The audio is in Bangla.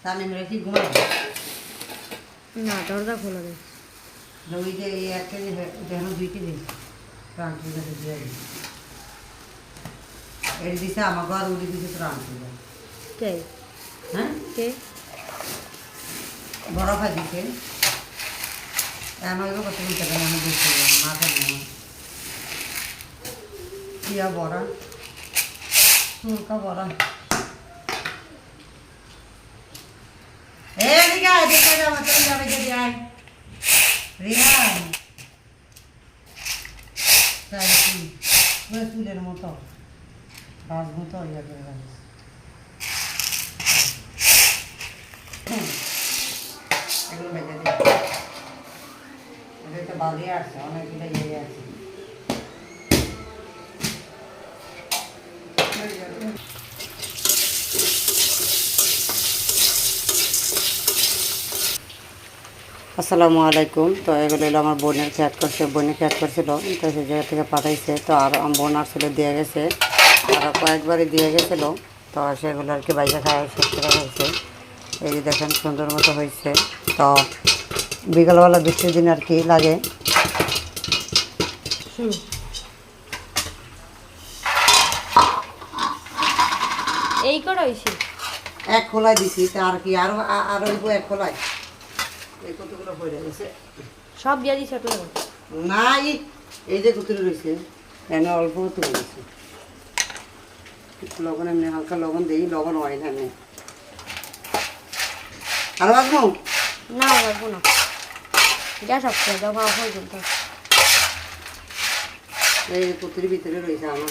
তামিমের কি ঘুমাই না দরজা খোলা নেই ওই যে এই 1 কেজি যেন 2 কেজি প্রাণ পূজা দিয়ে দিই এর দিছে আমার ঘর উড়ি দিছে প্রাণ পূজা কে হ্যাঁ কে বরফা দিছে এমন কত বলতে পারি আমি দেখতে না জানি কিয়া বড়া সুরকা বড়া এদিকে আয় দেখে যাবো চলে যাবে যদি আয় রিহান তাই কি চুলের মতো বাস মতো ইয়ে করে রাখিস এগুলো বেঁধে দিই এটা তো বালিয়ে আসছে অনেকগুলো ইয়ে আছে আসসালামু আলাইকুম। তো এগুলো হলো আমার বোনের খ্যাট করছে, বোনের খ্যাট করছিল তো সেই জায়গা থেকে পাঠাইছে। তো আর বোন আসলে দিয়ে গেছে, আরও কয়েকবারই দিয়ে গেছিলো। তো সেগুলো আর কি বাইরে খাওয়া শেষ করা হয়েছে। এই যে দেখেন সুন্দর মতো হয়েছে। তো বিকালবেলা বৃষ্টির দিন আর কি লাগে এই করা হয়েছে এক খোলায় দিছি। তা আর কি আরও আরও এক খোলায় এই কতগুলো পড়ে গেছে সব দিয়ে দিছে তো না এই যে কুতুরে রয়েছে এনে অল্প তুলে গেছে লবণ এমনি হালকা লবণ দিই, লবণ হয় না এমনি আরো আসবো না পারবো না গ্যাস আসছে দাও খাওয়া হয়ে যেত এই কুতুরির ভিতরে রয়েছে আমার